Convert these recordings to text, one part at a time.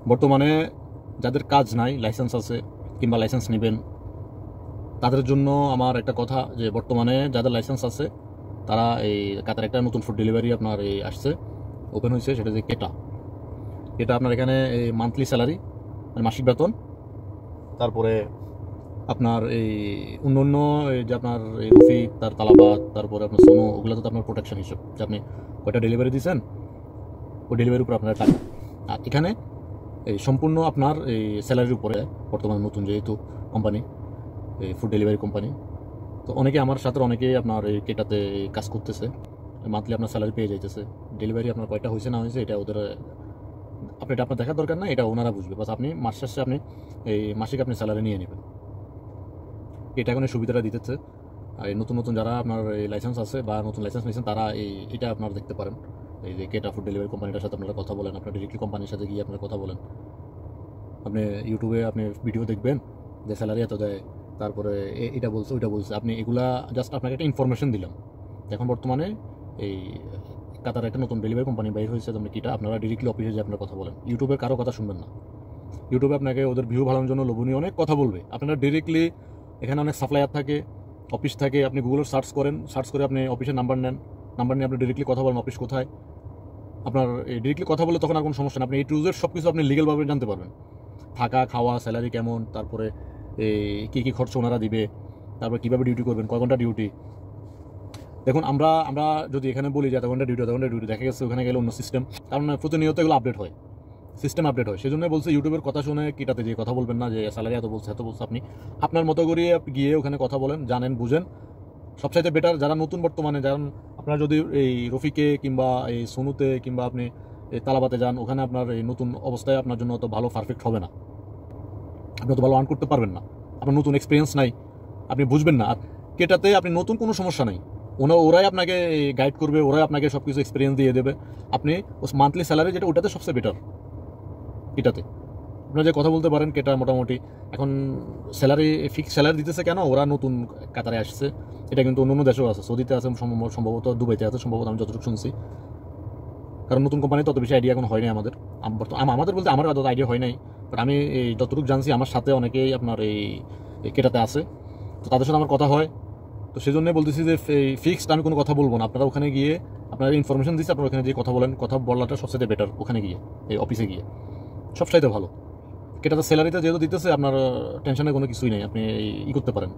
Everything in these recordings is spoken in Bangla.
বর্তমানে যাদের কাজ নাই, লাইসেন্স আছে কিংবা লাইসেন্স নেবেন, তাদের জন্য আমার একটা কথা যে বর্তমানে যাদের লাইসেন্স আছে তারা এই কাতার একটা নতুন ফুড ডেলিভারি আপনার এই আসছে, ওপেন হয়েছে, সেটা যে এটা আপনার এখানে এই মান্থলি স্যালারি মানে মাসিক বেতন, তারপরে আপনার এই অন্য এই যে আপনার এই রফিক, তার তালাবাদ, তারপরে আপনার সোনো, ওগুলো তো আপনার প্রোটেকশন হিসেব যে আপনি কয়টা ডেলিভারি দিয়েছেন ওই ডেলিভারির উপর আপনার টাকা। আর এখানে এই সম্পূর্ণ আপনার এই স্যালারির উপরে বর্তমানে নতুন যেহেতু কোম্পানি, এই ফুড ডেলিভারি কোম্পানি, তো অনেকে আমার সাথে অনেকেই আপনার এই কেটাতে কাজ করতেছে, মান্থলি আপনার স্যালারি পেয়ে যাইতেছে। ডেলিভারি আপনার কয়টা হয়েছে না হয়েছে এটা ওদের এটা আপনার দেখার দরকার না, এটা ওনারা বুঝবে। বাস আপনি মাস শেষে আপনি এই মাসিক আপনি স্যালারি নিয়ে নেবেন। এটা এখন এই সুবিধাটা দিতেছে। আর এই নতুন যারা আপনার এই লাইসেন্স আছে বা নতুন লাইসেন্স নিয়েছেন তারা এটা আপনারা দেখতে পারেন। এই যে কেটা ফুড ডেলিভারি কোম্পানিটার সাথে আপনারা কথা বলেন, আপনার ডিরেক্টলি কোম্পানির সাথে গিয়ে আপনারা কথা বলেন। আপনি ইউটিউবে আপনি ভিডিও দেখবেন যে স্যালারি এত দেয়, তারপরে এটা বলছে ওইটা বলছে, আপনি এগুলা জাস্ট আপনাকে একটা ইনফরমেশন দিলাম। এখন বর্তমানে এই কাতার একটা নতুন ডেলিভারি কোম্পানি বাইর হয়েছে, আপনি কিটা আপনারা ডিরেক্টলি অফিসে যে আপনার কথা বলেন, ইউটিউবে কারো কথা শুনবেন না। ইউটিউবে আপনাকে ওদের ভিউ ভালোর জন্য লোভনীয় অনেক কথা বলবে, আপনারা ডিরেক্টলি এখানে অনেক সাপ্লায়ার থাকে, অফিস থাকে, আপনি গুগলে সার্চ করেন, সার্চ করে আপনি অফিসের নাম্বার নেন, নাম্বার নিয়ে আপনি ডিরেক্টলি কথা বলেন অফিস কোথায়। আপনার এই ডিরেক্টলি কথা বলে তখন আর কোনো সমস্যা না, আপনি এই টু জেড সব কিছু আপনি লিগেলভাবে জানতে পারবেন। থাকা, খাওয়া, স্যালারি কেমন, তারপরে এই কী খরচ ওনারা দিবে, তারপরে কীভাবে ডিউটি করবেন, কয় ঘন্টা ডিউটি। দেখুন আমরা যদি এখানে বলি যে এত ঘন্টা ডিউটি দেখা গেছে ওখানে গেলে অন্য সিস্টেম, কারণ প্রতিনিয়ত এগুলো আপডেট হয়, সিস্টেম আপডেট হয়। সেজন্য বলছে ইউটিউবের কথা শুনে কিটাতে যে কথা বলবেন না যে স্যালারি এত বলছে। আপনি আপনার মতো করে গিয়ে ওখানে কথা বলেন, জানেন, বুঝেন। সবচাইতে বেটার যারা নতুন বর্তমানে যান, আপনারা যদি এই রফিকে কিংবা এই সোনুতে কিংবা আপনি এই তালাবাতে যান, ওখানে আপনার এই নতুন অবস্থায় আপনার জন্য অত ভালো পারফেক্ট হবে না, আপনি অত ভালো আর্ন করতে পারবেন না, আপনার নতুন এক্সপিরিয়েন্স নাই, আপনি বুঝবেন না। আর কেটাতে আপনি নতুন কোনো সমস্যা নাই, ওরাই আপনাকে গাইড করবে, ওরাই আপনাকে সব কিছু এক্সপিরিয়েন্স দিয়ে দেবে। আপনি মান্থলি স্যালারি যেটা ওটাতে সবচেয়ে বেটার। এটাতে আপনারা যে কথা বলতে পারেন, কেটা মোটামুটি এখন স্যালারি ফিক্স স্যালারি দিতেছে কেন, ওরা নতুন কাতারে আসছে। এটা কিন্তু অন্য দেশেও আছে, সৌদিতে আছে, সম্ভবত দুবাইতে আছে, সম্ভবত আমি যতটুকু শুনছি। কারণ নতুন কোম্পানি তত বেশি আইডিয়া এখন হয় নাই আমাদের বলতে আমার অত আইডিয়া হয় নাই, বাট আমি এই যতটুকু জানছি আমার সাথে অনেকেই আপনার এই কেটাতে আছে, তো তাদের সাথে আমার কথা হয়। তো সেই জন্যই বলতেছি যে এই ফিক্সড আমি কোনো কথা বলবো না, আপনারা ওখানে গিয়ে আপনারা ইনফরমেশন দিচ্ছি, আপনারা ওখানে গিয়ে কথা বলেন, কথা বলাটা সবচেয়ে বেটার। ওখানে গিয়ে এই অফিসে গিয়ে সবচাইতে ভালো। কেটাতে স্যালারিতে যেহেতু দিতেছে আপনার টেনশনের কোনো কিছুই নেই, আপনি করতে পারেন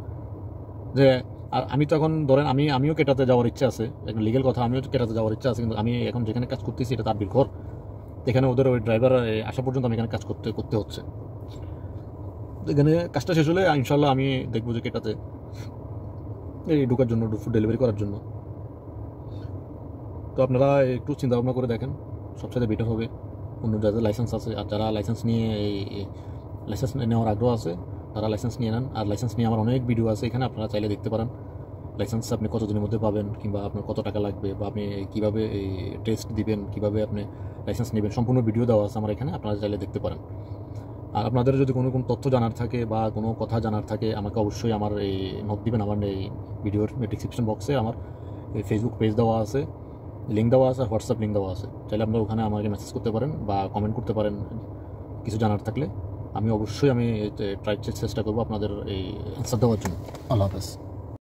যে। আর আমি তো এখন ধরেন আমিও কেটাতে যাওয়ার ইচ্ছা আছে, একটা লিগেল কথা, আমিও কেটাতে যাওয়ার ইচ্ছা আছে, কিন্তু আমি এখন যেখানে কাজ করতেছি এটা তার ঘর, এখানে ওদের ওই ড্রাইভার আসা পর্যন্ত আমি এখানে কাজ করতে হচ্ছে। এখানে কাজটা শেষ হলে ইনশাল্লাহ আমি দেখবো যে কেটাতে এই ঢোকার জন্য, ফুড ডেলিভারি করার জন্য। তো আপনারা একটু চিন্তা ভাবনা করে দেখেন, সবচেয়ে বেটার হবে। অন্য যাদের লাইসেন্স আছে আর যারা লাইসেন্স নিয়ে লাইসেন্স নেওয়ার আগ্রহ আছে তারা লাইসেন্স নিয়ে নেন। আর লাইসেন্স নিয়ে আমার অনেক ভিডিও আছে এখানে, আপনারা চাইলে দেখতে পারেন লাইসেন্স আপনি কতদিনের মধ্যে পাবেন, কিংবা আপনার কত টাকা লাগবে, বা আপনি কীভাবে এই টেস্ট দিবেন, কীভাবে আপনি লাইসেন্স নেবেন, সম্পূর্ণ ভিডিও দেওয়া আছে আমার এখানে, আপনারা চাইলে দেখতে পারেন। আর আপনাদের যদি কোনো তথ্য জানার থাকে বা কোনো কথা জানার থাকে, আমাকে অবশ্যই আমার এই নোট দিবেন। আমার এই ভিডিওর ডিসক্রিপশন বক্সে আমার এই ফেসবুক পেজ দেওয়া আছে, লিঙ্ক দেওয়া আছে, আর হোয়াটসঅ্যাপ লিঙ্ক দেওয়া আছে, চাইলে আপনারা ওখানে আমাকে মেসেজ করতে পারেন বা কমেন্ট করতে পারেন কিছু জানার থাকলে। আমি অবশ্যই চেষ্টা করবো আপনাদের এই অ্যান্সার দেওয়ার জন্য। আল্লাহ হাফেজ।